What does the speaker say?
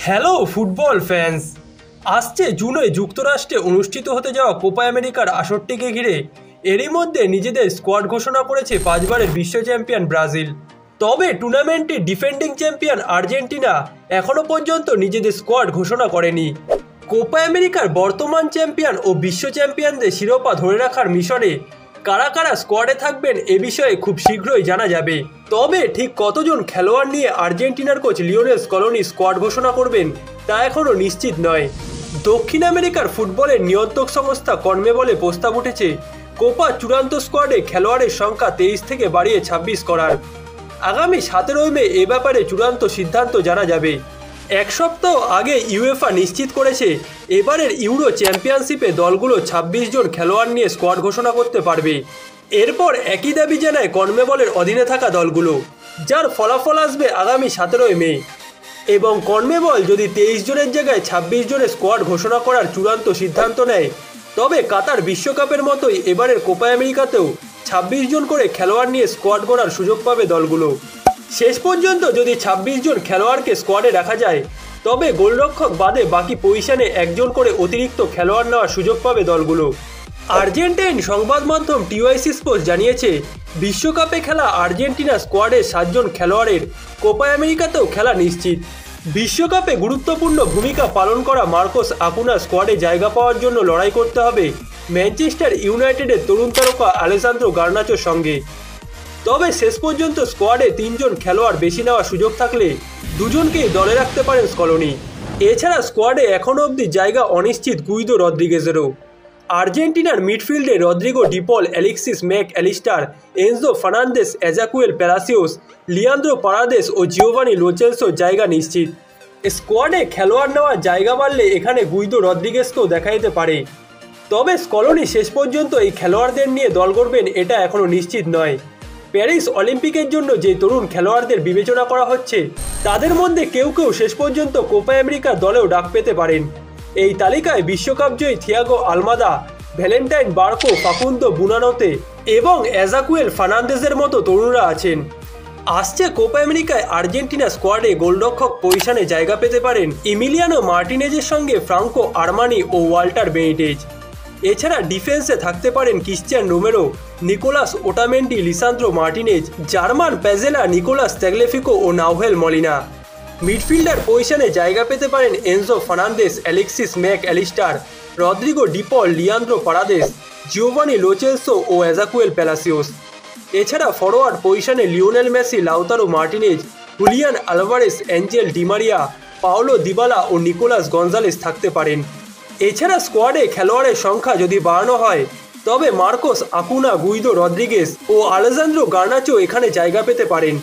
Hello football fans. আসছে জুনে যুক্তরাষ্ট্রে অনুষ্ঠিত হতে যাওয়া কোপা আমেরিকার আসরটিকে ঘিরে এরই মধ্যে নিজেদের স্কোয়াড ঘোষণা করেছে 5বারের বিশ্ব চ্যাম্পিয়ন ব্রাজিল। তবে টুর্নামেন্টে ডিফেন্ডিং চ্যাম্পিয়ন আর্জেন্টিনা এখনও পর্যন্ত নিজেদের স্কোয়াড ঘোষণা করেনি। কোপা আমেরিকার বর্তমান চ্যাম্পিয়ন ও বিশ্ব চ্যাম্পিয়নদের শিরোপা ধরে রাখার মিশনে কারা কারা স্কোয়াডে থাকবেন এ বিষয়ে খুব শীঘ্রই জানা যাবে। তবে ঠিক কতজন খেলোয়াড় নিয়ে আর্জেন্টিনার কোচ লিওনেল স্কলোনি স্কোয়াড ঘোষণা করবেন তা এখনও নিশ্চিত নয়। দক্ষিণ আমেরিকার ফুটবলের নিয়ন্ত্রক সংস্থা কনমেবলে প্রস্তাব উঠেছে কোপা চূড়ান্ত স্কোয়াডে খেলোয়াড়ের সংখ্যা 23 থেকে বাড়িয়ে 26 করার। আগামী 17 মে এ ব্যাপারে চূড়ান্ত সিদ্ধান্ত জানা যাবে। এক সপ্তাহ আগে ইউএফা নিশ্চিত করেছে এবারের ইউরো চ্যাম্পিয়নশিপে দলগুলো 26 জন খেলোয়াড় নিয়ে স্কোয়াড ঘোষণা করতে পারবে। এরপর একই দাবি জানায় কনমেবলের অধীনে থাকা দলগুলো, যার ফলাফল আসবে আগামী 17 মে। এবং কনমেবল যদি 23 জনের জায়গায় 26 জনের স্কোয়াড ঘোষণা করার চূড়ান্ত সিদ্ধান্ত নেয়, তবে কাতার বিশ্বকাপের মতোই এবারের কোপা আমেরিকাতেও 26 জন করে খেলোয়াড় নিয়ে স্কোয়াড গড়ার সুযোগ পাবে দলগুলো। শেষ পর্যন্ত যদি 26 জন খেলোয়াড়কে স্কোয়াডে রাখা যায়, তবে গোলরক্ষক বাদে বাকি পজিশনে একজন করে অতিরিক্ত খেলোয়াড় নেওয়ার সুযোগ পাবে দলগুলো। আর্জেন্টাইন সংবাদ মাধ্যম টিওয়াইসি স্পোর্টস জানিয়েছে বিশ্বকাপে খেলা আর্জেন্টিনা স্কোয়াডের 7 জন খেলোয়াড়ের কোপা আমেরিকাতেও খেলা নিশ্চিত। বিশ্বকাপে গুরুত্বপূর্ণ ভূমিকা পালন করা মার্কোস আকুনা স্কোয়াডে জায়গা পাওয়ার জন্য লড়াই করতে হবে ম্যানচেস্টার ইউনাইটেডের তরুণ তারকা আলেসান্দ্রো গার্নাচোর সঙ্গে। তবে শেষ পর্যন্ত স্কোয়াডে 3 জন খেলোয়াড় বেশি নেওয়ার সুযোগ থাকলে 2 জনকেই দলে রাখতে পারেন স্কলোনি। এছাড়া স্কোয়াডে এখনও অবধি জায়গা অনিশ্চিত গুইদো রদ্রিগেজেরও। আর্জেন্টিনার মিডফিল্ডে Rodrigo De Paul, Alexis Mac Allister, Enzo Fernandez, Ezequiel Palacios, Leandro Paredes ও জিওভানি লোচেলসোর জায়গা নিশ্চিত। স্কোয়াডে খেলোয়াড় নেওয়ার জায়গা বাড়লে এখানে গুইদো রদ্রিগেজকেও দেখা যেতে পারে। তবে স্কলোনি শেষ পর্যন্ত এই খেলোয়াড়দের নিয়ে দল গড়বেন এটা এখনও নিশ্চিত নয়। প্যারিস অলিম্পিকের জন্য যে তরুণ খেলোয়াড়দের বিবেচনা করা হচ্ছে, তাদের মধ্যে কেউ কেউ শেষ পর্যন্ত কোপা আমেরিকা দলেও ডাক পেতে পারেন। এই তালিকায় বিশ্বকাপ জয়ী Thiago Almada, Valentin Barco, Facundo Buonanotte এবং এজাকুয়েল ফার্নান্দেজের মতো তরুণরা আছেন। আসছে কোপা আমেরিকায় আর্জেন্টিনা স্কোয়াডে গোলরক্ষক পজিশনে জায়গা পেতে পারেন ইমিলিয়ানো মার্টিনেজের সঙ্গে ফ্রাঙ্কো আরমানি ও ওয়াল্টার বেনিটেজ। এছাড়া ডিফেন্সে থাকতে পারেন Cristian Romero, Nicolas Otamendi, Lisandro Martinez, German Pezzella, Nicolas Tagliafico ও নাউহেল মলিনা। মিডফিল্ডার পজিশনে জায়গা পেতে পারেন Enzo Fernandez, Alexis Mac Allister, Rodrigo De Paul, Leandro Paredes, Giovani Lo Celso ও এজাকুয়েল প্যালাসিওস। এছাড়া ফরওয়ার্ড পজিশনে Lionel Messi, Lautaro Martinez, Julian Alvarez, Angel Di Maria, Paulo Dybala ও Nicolas Gonzalez থাকতে পারেন। এছাড়া স্কোয়াডে খেলোয়াড়ের সংখ্যা যদি বাড়ানো হয়, তবে মার্কোস আকুনা, গুইদো রদ্রিগেজ ও আলেসান্দ্রো গার্নাচো এখানে জায়গা পেতে পারেন।